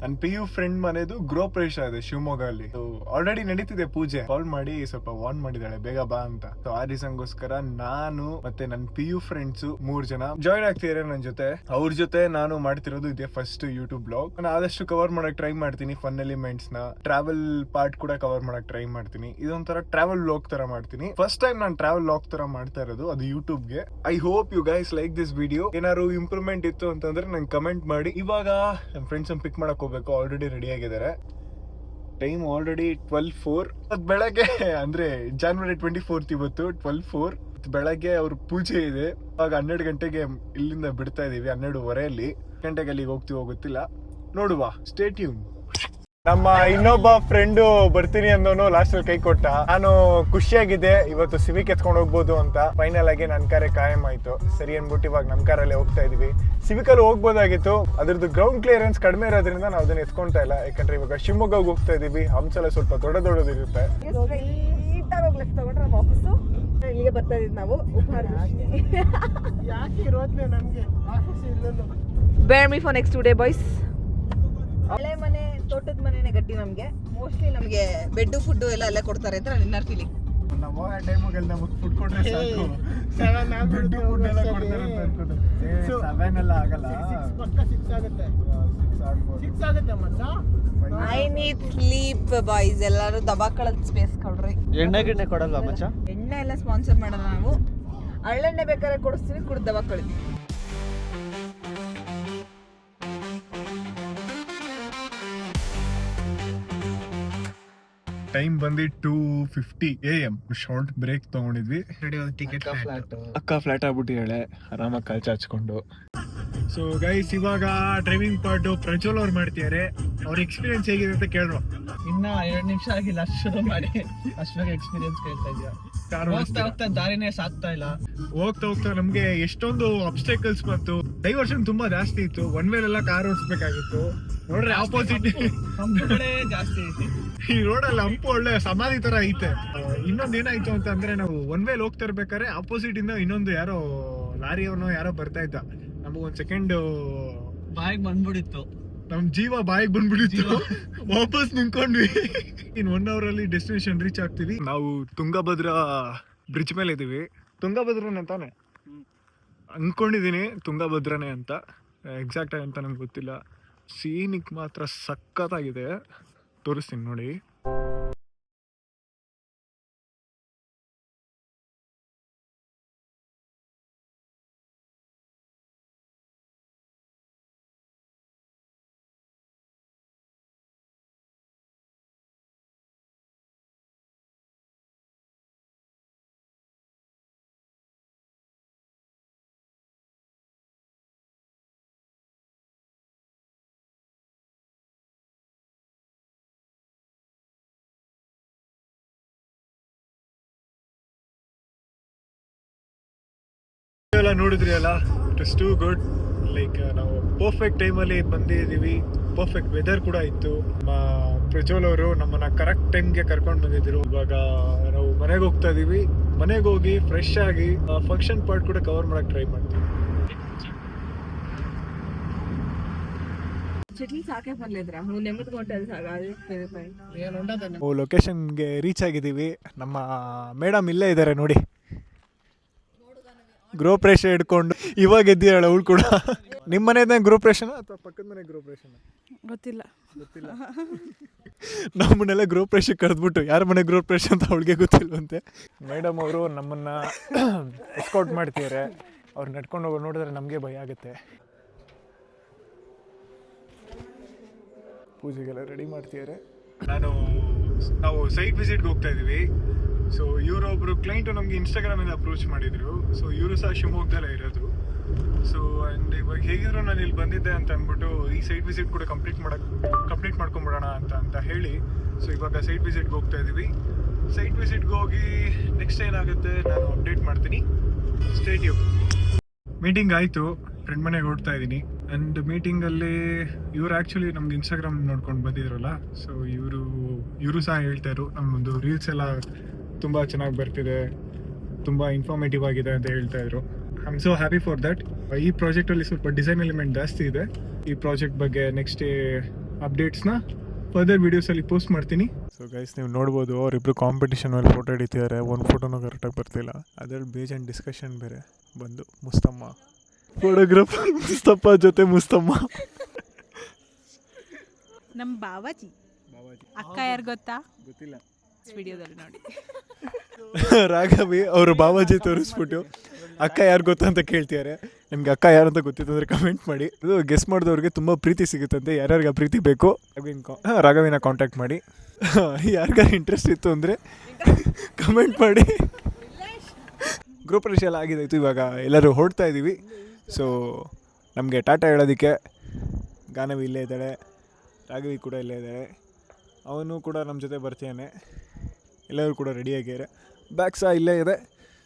ನನ್ನ PU friend ಮನೆದು ಗೃಹ ಪ್ರವೇಶ ಇದೆ ಶಿವಮೊಗ್ಗ ಅಲ್ಲಿ. ಆಲ್ರೆಡಿ ನಡೀತಿದೆ ಪೂಜೆ. ಕಾಲ್ ಮಾಡಿ ಸ್ವಲ್ಪ ವಾರ್ನ್ ಮಾಡಿದಾಳೆ ಬೇಗ ಬಾ ಅಂತ. ಸೊ ಆ ರೀಸನ್ಗೋಸ್ಕರ ನಾನು ಮತ್ತೆ ನನ್ನ PU ಫ್ರೆಂಡ್ಸ್ 3 ಜನ ಜಾಯ್ನ್ ಆಗ್ತಿದ್ದಾರೆ ನನ್ನ ಜೊತೆ. ಅವ್ರ ಜೊತೆ ನಾನು ಮಾಡ್ತಿರೋದು ಇದೆ ಫಸ್ಟ್ ಯೂಟ್ಯೂಬ್ ಬ್ಲಾಗ್. ನಾನು ಆದಷ್ಟು ಕವರ್ ಮಾಡಕ್ ಟ್ರೈ ಮಾಡ್ತೀನಿ ಫನ್ ಎಲಿಮೆಂಟ್ಸ್ ನ. ಟ್ರಾವೆಲ್ ಪಾರ್ಟ್ ಕೂಡ ಕವರ್ ಮಾಡಕ್ ಟ್ರೈ ಮಾಡ್ತೀನಿ. ಇದೊಂಥರ ಟ್ರಾವೆಲ್ ವ್ಲಾಗ್ ತರ ಮಾಡ್ತೀನಿ. ಫಸ್ಟ್ ಟೈಮ್ ನಾನು ಟ್ರಾವೆಲ್ ವ್ಲಾಗ್ ತರ ಮಾಡ್ತಾ ಇರೋದು, ಅದು ಯೂಟ್ಯೂಬ್ ಗೆ. I hope you guys like this video. ಏನಾದ್ರು ಇಂಪ್ರೂವ್ಮೆಂಟ್ ಇತ್ತು ಅಂತಂದ್ರೆ ನಂಗೆ ಕಮೆಂಟ್ ಮಾಡಿ. ಇವಾಗ ನಮ್ಮ ಫ್ರೆಂಡ್ಸ್ ಪಿಕ್ ಮಾಡಕ್ ಹೋಗ್ಬೇಕು. ಆಲ್ರೆಡಿ ರೆಡಿ ಆಗಿದ್ದಾರೆ. Time already 12:04. ಅದು ಬೆಳಗ್ಗೆ ಅಂದ್ರೆ January 24th ಇವತ್ತು 12:04 ಬೆಳಗ್ಗೆ ಅವ್ರ ಪೂಜೆ ಇದೆ. ಇವಾಗ 12 ಗಂಟೆಗೆ ಇಲ್ಲಿಂದ ಬಿಡ್ತಾ ಇದೀವಿ. 12:15 ಗಂಟೆಗೆ ಅಲ್ಲಿಗೆ ಹೋಗ್ತೀವೋ ಗೊತ್ತಿಲ್ಲ, ನೋಡುವ. Stay tune. ನಮ್ಮ ಇನ್ನೊಬ್ಬ ಫ್ರೆಂಡು ಬರ್ತೀನಿ ಅಂದವನು ಲಾಸ್ಟ್ ಅಲ್ಲಿ ಕೈ ಕೊಟ್ಟ. ನಾನು ಖುಷಿಯಾಗಿದೆ ಇವತ್ತು ಸಿವಿಕ್ ಎತ್ಕೊಂಡು ಹೋಗ್ಬೋದು ಅಂತ. ಫೈನಲ್ ಆಗಿ ನನ್ನ ಕಾರೇ ಕಾಯಂ ಆಯ್ತು. ಸರಿ ಅನ್ಬಿಟ್ಟು ಇವಾಗ ನಮ್ಮ ಕಾರಲ್ಲೇ ಹೋಗ್ತಾ ಇದೀವಿ. ಸಿವಿಕ್ ಅಲ್ಲಿ ಹೋಗ್ಬೋದಾಗಿತ್ತು, ಅದ್ರದ್ದು ಗ್ರೌಂಡ್ ಕ್ಲಿಯರೆನ್ಸ್ ಕಡಿಮೆ ಇರೋದ್ರಿಂದ ನಾವು ಅದನ್ನ ಎತ್ಕೊಂತಾ ಇಲ್ಲ. ಯಾಕಂದ್ರೆ ಇವಾಗ ಶಿವಮೊಗ್ಗ ಹೋಗ್ತಾ ಇದೀವಿ. ಹಂಸಲ ಸ್ವಲ್ಪ ದೊಡ್ಡದಿರುತ್ತೆ. ಇಲ್ಲಿಗೆ ಬರ್ತಾ ಇದ್ದೀವಿ ನಾವು. ಬೇರ್ me for next 2 day boys. ಹಳೆ ಮನೆ ತೋಟದ ಮನೆನೇ ಗಟ್ಟಿ ನಮ್ಗೆ. ಮೋಸ್ಟ್ಲಿ ನಮ್ಗೆ ಬೆಡ್ ಫುಡ್ ಎಲ್ಲ ಅಲ್ಲೇ ಕೊಡ್ತಾರೆ ಅಂತ ನನ್ನ ಇನ್ನರ್ ಫೀಲಿಂಗ್. ನಾವು ಆ ಟೈಮಲ್ಲಿ ನಮಗೆ ಫುಡ್ ಕೊಟ್ರೆ ಸಾಕು. 7 ಫುಡ್ ಎಲ್ಲ ಕೊಡ್ತಾರೆ ಅಂತ ಅನ್ಕೋದು. 7 ಎಲ್ಲ ಆಗಲ್ಲ, 6 ಆಗುತ್ತೆ. 6 ಆಗುತ್ತೆ ಮಚ್ಚ. I need sleep boys. ಎಲ್ಲರೂ ದಬಾಕಳದ ಸ್ಪೇಸ್ ಕೊಡ್ರಿ. ಎಣ್ಣೆ ಕೊಡಲ್ವಾ ಮಚ್ಚ? ಎಣ್ಣೆ ಎಲ್ಲ ಸ್ಪಾನ್ಸರ್ ಮಾಡಲ್ಲ ನಾವು. ಹಳ್ಳೆಣ್ಣೆ ಬೇಕಾದ್ರೆ ಕೊಡಿಸ್ತೀವಿ, ಕುಡಿದು ದಬಾಕಳಿ. ಟೈಮ್ ಬಂದು 2:50 AM. ಶಾರ್ಟ್ ಬ್ರೇಕ್ ತಗೊಂಡಿದ್ವಿ. ಟಿಕೆಟ್ ಅಕ್ಕ ಫ್ಲಾಟ್ ಆಗ್ಬಿಟ್ಟಿದ್ದಾಳೆ ಆರಾಮಾಗಿ ಕಾಲ್ ಚಾಚ್ಕೊಂಡು. ಸೊ ಗೈಸ್, ಇವಾಗ ಡ್ರೈವಿಂಗ್ ಪಾರ್ಟ್ ಪ್ರಜ್ವಲ್ ಅವ್ರು ಮಾಡ್ತಿದ್ದಾರೆ. ಅವ್ರ ಎಕ್ಸ್ಪೀರಿಯನ್ಸ್ ಹೇಗಿದೆ ಅಂತ ಕೇಳುವ. ಇನ್ನ 2 ನಿಮಿಷ ಆಗಿಲ್ಲ, ಅಷ್ಟು ಶುರು ಮಾಡಿ ಅಷ್ಟಾಗ ಎಕ್ಸ್ಪೀರಿಯನ್ಸ್ ಕೇಳ್ತಾ ಇದೆಯಾ? ಹೋಗ್ತಾ ದಾರಿನೇ ಸಾಕ್ತಾ ಇಲ್ಲ. ಹೋಗ್ತಾ ನಮ್ಗೆ ಎಷ್ಟೊಂದು ಅಬ್ಸ್ಟೆಕಲ್ಸ್ ಬಂತು. ಡೈವರ್ಷನ್ ತುಂಬಾ ಜಾಸ್ತಿ ಇತ್ತು. ಒನ್ ವೇಲ್ ಎಲ್ಲ ಕಾರ್ ಓಡಿಸ್ಬೇಕಾಗಿತ್ತು. ನೋಡ್ರಿ ಆಪೋಸಿಟ್ ಜಾಸ್ತಿ ಐತಿ ಈ ರೋಡಲ್ಲಿ. ಹಂಪು ಒಳ್ಳೆ ಸಮಾಧಿ ತರ ಐತೆ. ಇನ್ನೊಂದ್ ಏನಾಯ್ತು ಅಂತಂದ್ರೆ, ನಾವು ಒನ್ ವೇಲ್ ಹೋಗ್ತಾ ಇರ್ಬೇಕಾದ್ರೆ ಆಪೋಸಿಟ್ ಇಂದ ಇನ್ನೊಂದು ಯಾರೋ ಲಾರಿಯವನು ಯಾರೋ ಬರ್ತಾ ಇದ್ದ. ನಮಗೊಂದ್ ಸೆಕೆಂಡ್ ಬಾಯಿಗೆ ಬಂದ್ಬಿಡಿತ್ತು. ನಮ್ ಜೀವ ಬಾಯಿಗೆ ಬಂದ್ಬಿಡಿತ್ತು. ವಾಪಸ್ ನಿಂತ್ಕೊಂಡ್ವಿ. ಇನ್ 1 hour ಅಲ್ಲಿ ಡೆಸ್ಟಿನೇಷನ್ ರೀಚ್ ಆಗ್ತೀವಿ. ನಾವು ತುಂಗಭದ್ರಾ ಬ್ರಿಡ್ಜ್ ಮೇಲೆ ಇದೀವಿ. ತುಂಗಭದ್ರನೇ ತಾನೆ ಅನ್ಕೊಂಡಿದೀನಿ, ತುಂಗಭದ್ರನೇ ಅಂತ. ಎಕ್ಸಾಕ್ಟ್ ಆಗಿ ಅಂತ ನಂಗೆ ಗೊತ್ತಿಲ್ಲ. ಸೀನಿಕ್ ಮಾತ್ರ ಸಖತ್ತಾಗಿದೆ, ತೋರಿಸ್ತೀನಿ ನೋಡಿ. ಎಲ್ಲ ನೋಡಿದ್ರಿ ಅಲ್ಲ, it is too good. Like ನಾವು ಪರ್ಫೆಕ್ಟ್ ಟೈಮಲ್ಲಿ ಬಂದಿದ್ದೀವಿ. ಪರ್ಫೆಕ್ಟ್ ವೆದರ್ ಕೂಡ ಇತ್ತು. ನಮ್ಮ ಪ್ರಜ್ವಲ್ ಅವರು ನಮ್ಮನ್ನ ಕರೆಕ್ಟ್ ಟೈಮ್ಗೆ ಕರ್ಕೊಂಡು ಬಂದಿದ್ರು. ಇವಾಗ ನಾವು ಮನೆಗೆ ಹೋಗ್ತಾ ಇದೀವಿ. ಮನೆಗೆ ಹೋಗಿ ಫ್ರೆಶ್ ಆಗಿ ಫಂಕ್ಷನ್ ಪಾರ್ಟ್ ಕೂಡ ಕವರ್ ಮಾಡಕ್ ಟ್ರೈ ಮಾಡ್ತೀವಿ. ಲೊಕೇಶನ್ಗೆ ರೀಚ್ ಆಗಿದ್ದೀವಿ. ನಮ್ಮ ಮೇಡಮ್ ಇಲ್ಲೇ ಇದ್ದಾರೆ ನೋಡಿ, ಗೃಹ ಪ್ರವೇಶ ಹಿಡ್ಕೊಂಡು. ಇವಾಗ ಎದ್ದಿದ್ದಾಳೆ ಅವಳು ಕೂಡ. ನಿಮ್ಮ ಮನೆ ಗೃಹ ಪ್ರವೇಶನ ಅಥವಾ ಪಕ್ಕದ ಮನೆ ಗೃಹ ಪ್ರವೇಶನ ಗೊತ್ತಿಲ್ಲ. ನಮ್ಮನ್ನೆಲ್ಲ ಗೃಹ ಪ್ರವೇಶಕ್ಕೆ ಕರೆದ್ಬಿಟ್ಟು ಯಾರ ಮನೆ ಗೃಹ ಪ್ರವೇಶ ಅಂತ ಅವಳಿಗೆ ಗೊತ್ತಿಲ್ವಂತೆ. ಮೇಡಮ್ ಅವರು ನಮ್ಮನ್ನ ಎಸ್ಕಾರ್ಟ್ ಮಾಡ್ತಿದ್ದಾರೆ. ಅವ್ರು ನಡ್ಕೊಂಡು ಹೋಗೋ ನೋಡಿದ್ರೆ ನಮಗೆ ಭಯ ಆಗುತ್ತೆ. ಪೂಜೆಗೆಲ್ಲ ರೆಡಿ ಮಾಡ್ತಿದ್ದಾರೆ. ನಾವು ಸೈಟ್ ವಿಸಿಟ್ಗೆ ಹೋಗ್ತಾ ಇದೀವಿ. ಸೊ ಇವರೊಬ್ರು ಕ್ಲೈಂಟ್ ನಮ್ಗೆ ಇನ್ಸ್ಟಾಗ್ರಾಮಿಂದ ಅಪ್ರೋಚ್ ಮಾಡಿದ್ರು. ಸೊ ಇವರು ಸಹ ಶಿವಮೊಗ್ಗದಲ್ಲೇ ಇರೋದು. ಸೊ ಆ್ಯಂಡ್ ಇವಾಗ ಹೇಗಿದ್ರು ನಾನು ಇಲ್ಲಿ ಬಂದಿದ್ದೆ ಅಂತ ಅಂದ್ಬಿಟ್ಟು ಈ ಸೈಟ್ ವಿಸಿಟ್ ಕೂಡ ಕಂಪ್ಲೀಟ್ ಮಾಡ್ಕೊಂಬಿಡೋಣ ಅಂತ ಹೇಳಿ. ಸೊ ಇವಾಗ ಸೈಟ್ ವಿಸಿಟ್ಗೆ ಹೋಗ್ತಾ ಇದ್ದೀವಿ. ಸೈಟ್ ವಿಸಿಟ್ಗೆ ಹೋಗಿ ನೆಕ್ಸ್ಟ್ ಏನಾಗುತ್ತೆ ನಾನು ಅಪ್ಡೇಟ್ ಮಾಡ್ತೀನಿ. Stay tune. ಮೀಟಿಂಗ್ ಆಯಿತು, ಫ್ರೆಂಡ್ ಮನೆಗೆ ಹೊರಡ್ತಾ ಇದ್ದೀನಿ. ಆ್ಯಂಡ್ ಮೀಟಿಂಗಲ್ಲಿ ಇವರು ಆ್ಯಕ್ಚುಲಿ ನಮ್ದು ಇನ್ಸ್ಟಾಗ್ರಾಮ್ ನೋಡ್ಕೊಂಡು ಬಂದಿದ್ರಲ್ಲ. ಸೊ ಇವರು ಸಹ ಹೇಳ್ತಾಯಿದ್ರು ನಮ್ಮದು ರೀಲ್ಸ್ ಎಲ್ಲ ತುಂಬ ಚೆನ್ನಾಗಿ ಬರ್ತಿದೆ, ತುಂಬ ಇನ್ಫಾರ್ಮೇಟಿವ್ ಆಗಿದೆ ಅಂತ ಹೇಳ್ತಾಯಿದ್ರು. I am so happy for that. ಈ ಪ್ರಾಜೆಕ್ಟಲ್ಲಿ ಸ್ವಲ್ಪ ಡಿಸೈನ್ ಎಲಿಮೆಂಟ್ ಜಾಸ್ತಿ ಇದೆ. ಈ ಪ್ರಾಜೆಕ್ಟ್ ಬಗ್ಗೆ ನೆಕ್ಸ್ಟ್ ಅಪ್ಡೇಟ್ಸ್ನ ಫರ್ದರ್ ವೀಡಿಯೋಸಲ್ಲಿ ಪೋಸ್ಟ್ ಮಾಡ್ತೀನಿ. ಸೊ ಗೈಸ್ ನೀವು ನೋಡ್ಬೋದು ಅವರಿಬ್ರು ಕಾಂಪಿಟೇಷನ್ ಮೇಲೆ ಫೋಟೋ ಹಿಡಿತಿದ್ದಾರೆ. ಒಂದು ಫೋಟೋನೂ ಕರೆಕ್ಟಾಗಿ ಬರ್ತಿಲ್ಲ. ಅದ್ರಲ್ಲಿ ಬೇಜಾನ್ ಡಿಸ್ಕಷನ್ ಬೇರೆ ಬಂದು ಮುಸ್ತಮ್ಮ ಫೋಟೋಗ್ರಾಫರ್ ಮುಸ್ತಪ್ಪ ಜೊತೆ ಮುಸ್ತಮ್ಮ. ನಮ್ಮ ಬಾವಾಜಿ ಅಕ್ಕ ಯಾರು ಗೊತ್ತಾ? ಗೊತ್ತಿಲ್ಲ. ವಿಡಿಯೋದಲ್ಲಿ ನೋಡಿ. ರಾಘವಿ ಅವರು ಬಾವಾಜಿ ತೋರಿಸ್ಬಿಟ್ಟು ಅಕ್ಕ ಯಾರು ಗೊತ್ತಾ ಅಂತ ಕೇಳ್ತಿದ್ದಾರೆ. ನಿಮ್ಗೆ ಅಕ್ಕ ಯಾರು ಅಂತ ಗೊತ್ತಿತ್ತು ಅಂದರೆ ಕಮೆಂಟ್ ಮಾಡಿ. ಇದು ಗೆಸ್ ಮಾಡಿದವ್ರಿಗೆ ತುಂಬ ಪ್ರೀತಿ ಸಿಗುತ್ತಂತೆ. ಯಾರ್ಯಾರಿಗೆ ಪ್ರೀತಿ ಬೇಕು ರಾಘವಿನ ಕಾಂಟ್ಯಾಕ್ಟ್ ಮಾಡಿ. ಯಾರಿಗಾರು ಇಂಟ್ರೆಸ್ಟ್ ಇತ್ತು ಅಂದರೆ ಕಮೆಂಟ್ ಮಾಡಿ. ಗೃಹಪ್ರವೇಶ ಎಲ್ಲ ಆಗಿದ್ದಾಯಿತು. ಇವಾಗ ಎಲ್ಲರೂ ಹೊರಡ್ತಾ ಇದ್ದೀವಿ. ಸೊ ನಮಗೆ ಟಾಟಾ ಹೇಳೋದಕ್ಕೆ ಗಾನವಿ ಇಲ್ಲೇ ಇದ್ದಾಳೆ, ರಾಘವಿ ಕೂಡ ಇಲ್ಲೇ ಇದ್ದಾಳೆ, ಅವನು ಕೂಡ ನಮ್ಮ ಜೊತೆ ಬರ್ತಾನೆ. ಎಲ್ಲರೂ ಕೂಡ ರೆಡಿಯಾಗ್ಯಾರೆ. ಬ್ಯಾಗ್ ಸಹ ಇಲ್ಲೇ ಇದೆ.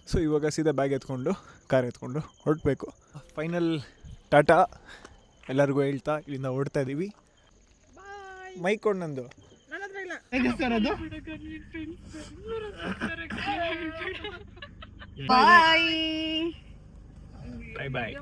ಸೊ ಇವಾಗ ಸೀದಾ ಬ್ಯಾಗ್ ಎತ್ಕೊಂಡು ಕಾರ್ ಎತ್ಕೊಂಡು ಹೊರಡಬೇಕು. ಫೈನಲ್ ಟಾಟಾ ಎಲ್ಲರಿಗೂ ಹೇಳ್ತಾ ಇಲ್ಲಿಂದ ಹೊರಡ್ತಾ ಇದ್ದೀವಿ. ಮೈಕ್ ಕೊಂಡು ನಂದು ಬಾಯ್ ಬಾಯ್ ಬಾಯ್.